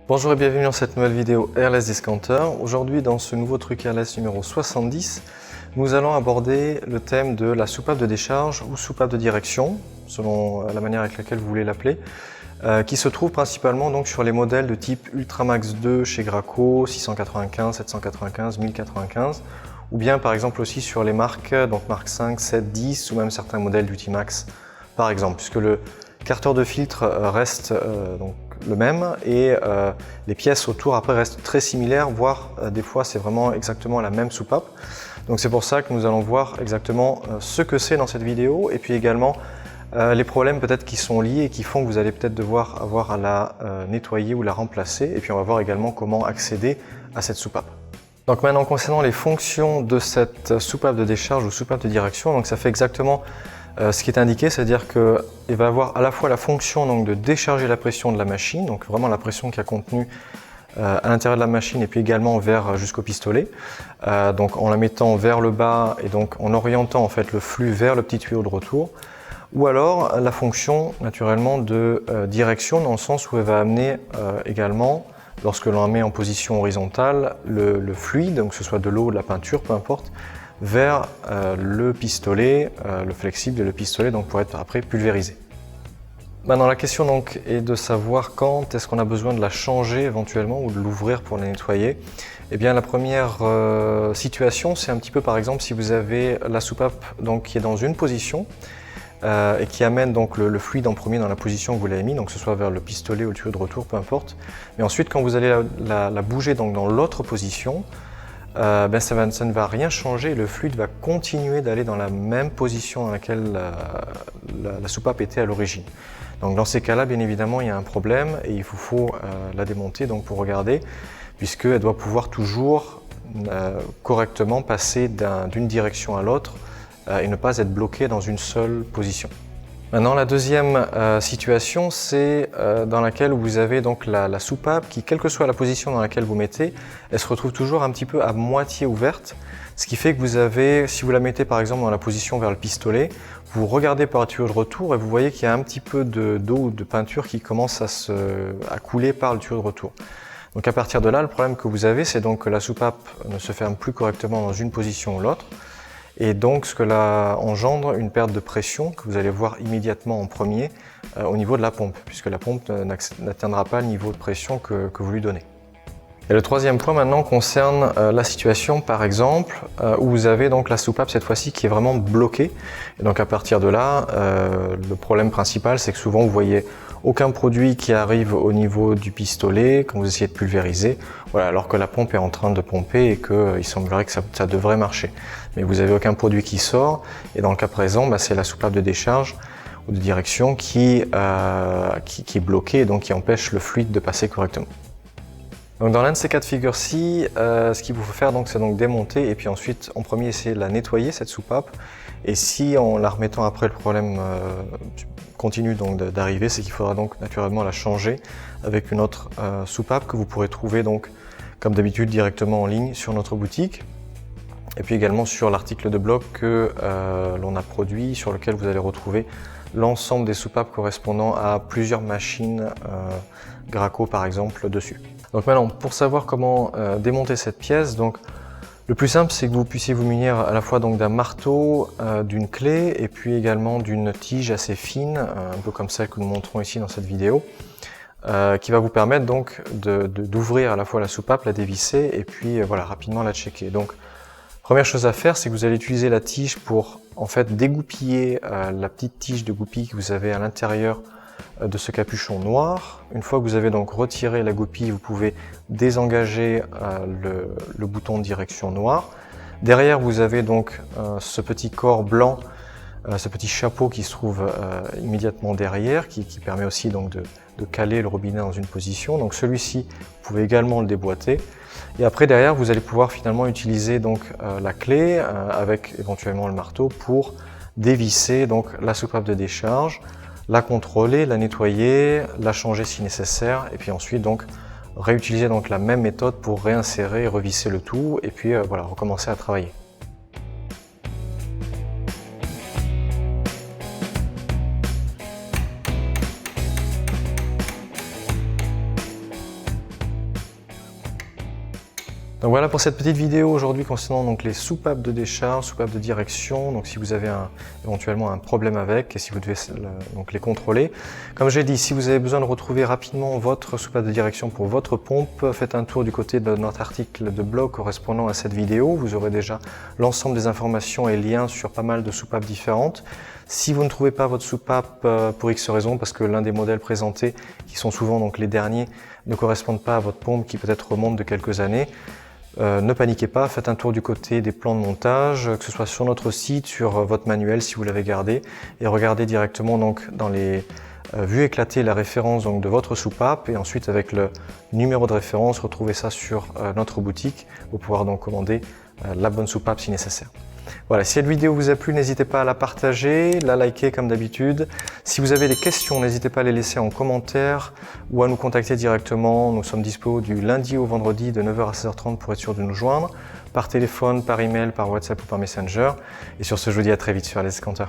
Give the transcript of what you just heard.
Bonjour et bienvenue dans cette nouvelle vidéo Airless Discounter. Aujourd'hui, dans ce nouveau truc Airless numéro 70, nous allons aborder le thème de la soupape de décharge ou soupape de direction, selon la manière avec laquelle vous voulez l'appeler, qui se trouve principalement donc sur les modèles de type Ultramax 2 chez Graco, 695, 795, 1095, ou bien par exemple aussi sur les marques, donc Mark 5, 7, 10, ou même certains modèles d'Ultimax par exemple, puisque le carter de filtre reste donc le même et les pièces autour après restent très similaires, voire des fois c'est vraiment exactement la même soupape. Donc c'est pour ça que nous allons voir exactement ce que c'est dans cette vidéo et puis également les problèmes peut-être qui sont liés et qui font que vous allez peut-être devoir avoir à la nettoyer ou la remplacer, et puis on va voir également comment accéder à cette soupape. Donc maintenant, concernant les fonctions de cette soupape de décharge ou soupape de direction, donc ça fait exactement ce qui est indiqué, c'est-à-dire qu'il va avoir à la fois la fonction donc, de décharger la pression de la machine, donc vraiment la pression qui est contenue à l'intérieur de la machine et puis également jusqu'au pistolet, donc en la mettant vers le bas et donc en orientant en fait le flux vers le petit tuyau de retour, ou alors la fonction naturellement de direction dans le sens où elle va amener également, lorsque l'on met en position horizontale, le fluide, donc que ce soit de l'eau ou de la peinture, peu importe, vers le pistolet, le flexible et le pistolet donc pour être après pulvérisé. Maintenant la question donc est de savoir quand est-ce qu'on a besoin de la changer éventuellement ou de l'ouvrir pour la nettoyer. Eh bien la première situation, c'est un petit peu par exemple si vous avez la soupape donc, qui est dans une position et qui amène donc le fluide en premier dans la position que vous l'avez mis, donc que ce soit vers le pistolet ou le tuyau de retour, peu importe. Mais ensuite quand vous allez la bouger donc, dans l'autre position, ça ne va rien changer, le fluide va continuer d'aller dans la même position dans laquelle la soupape était à l'origine. Donc dans ces cas-là, bien évidemment, il y a un problème et il vous faut la démonter donc, pour regarder, puisqu'elle doit pouvoir toujours correctement passer d'une direction à l'autre et ne pas être bloquée dans une seule position. Maintenant, la deuxième situation, c'est dans laquelle vous avez donc la soupape qui, quelle que soit la position dans laquelle vous mettez, elle se retrouve toujours un petit peu à moitié ouverte, ce qui fait que vous avez, si vous la mettez par exemple dans la position vers le pistolet, vous regardez par le tuyau de retour et vous voyez qu'il y a un petit peu d'eau ou de peinture qui commence à couler par le tuyau de retour. Donc à partir de là, le problème que vous avez, c'est donc que la soupape ne se ferme plus correctement dans une position ou l'autre. Et donc ce que là engendre une perte de pression que vous allez voir immédiatement en premier au niveau de la pompe, puisque la pompe n'atteindra pas le niveau de pression que vous lui donnez. Et le troisième point maintenant concerne la situation par exemple où vous avez donc la soupape cette fois-ci qui est vraiment bloquée. Et donc à partir de là, le problème principal c'est que souvent vous voyez aucun produit qui arrive au niveau du pistolet quand vous essayez de pulvériser, voilà, alors que la pompe est en train de pomper et qu'il semblerait que ça devrait marcher. Mais vous n'avez aucun produit qui sort et dans le cas présent, c'est la soupape de décharge ou de direction qui est bloquée et donc qui empêche le fluide de passer correctement. Donc dans l'un de ces cas de figure-ci, ce qu'il vous faut faire c'est donc démonter et puis ensuite en premier essayer de la nettoyer cette soupape, et si en la remettant après le problème continue donc d'arriver, c'est qu'il faudra donc naturellement la changer avec une autre soupape que vous pourrez trouver donc comme d'habitude directement en ligne sur notre boutique et puis également sur l'article de blog que l'on a produit, sur lequel vous allez retrouver l'ensemble des soupapes correspondant à plusieurs machines Graco par exemple dessus. Donc maintenant, pour savoir comment démonter cette pièce, donc le plus simple c'est que vous puissiez vous munir à la fois d'un marteau, d'une clé et puis également d'une tige assez fine, un peu comme celle que nous montrons ici dans cette vidéo, qui va vous permettre donc d'ouvrir à la fois la soupape, la dévisser et puis voilà, rapidement la checker. Donc première chose à faire, c'est que vous allez utiliser la tige pour en fait dégoupiller la petite tige de goupille que vous avez à l'intérieur de ce capuchon noir. Une fois que vous avez donc retiré la goupille, vous pouvez désengager le bouton de direction noir. Derrière, vous avez donc ce petit corps blanc, ce petit chapeau qui se trouve immédiatement derrière, qui permet aussi donc de caler le robinet dans une position. Donc celui-ci, vous pouvez également le déboîter. Et après, derrière, vous allez pouvoir finalement utiliser donc la clé avec éventuellement le marteau pour dévisser donc la soupape de décharge, la contrôler, la nettoyer, la changer si nécessaire, et puis ensuite donc réutiliser donc la même méthode pour réinsérer et revisser le tout, et puis voilà, recommencer à travailler. Donc voilà pour cette petite vidéo aujourd'hui concernant donc les soupapes de décharge, soupapes de direction, donc si vous avez éventuellement un problème avec et si vous devez donc les contrôler. Comme j'ai dit, si vous avez besoin de retrouver rapidement votre soupape de direction pour votre pompe, faites un tour du côté de notre article de blog correspondant à cette vidéo. Vous aurez déjà l'ensemble des informations et liens sur pas mal de soupapes différentes. Si vous ne trouvez pas votre soupape pour X raisons, parce que l'un des modèles présentés, qui sont souvent donc les derniers, ne correspondent pas à votre pompe qui peut-être remonte de quelques années, ne paniquez pas, faites un tour du côté des plans de montage, que ce soit sur notre site, sur votre manuel si vous l'avez gardé, et regardez directement donc dans les vues éclatées la référence donc de votre soupape, et ensuite avec le numéro de référence, retrouvez ça sur notre boutique pour pouvoir donc commander la bonne soupape si nécessaire. Voilà, si cette vidéo vous a plu, n'hésitez pas à la partager, la liker comme d'habitude. Si vous avez des questions, n'hésitez pas à les laisser en commentaire ou à nous contacter directement. Nous sommes dispo du lundi au vendredi de 9h à 16h30 pour être sûr de nous joindre, par téléphone, par email, par WhatsApp ou par Messenger. Et sur ce, je vous dis à très vite sur LS Discounter.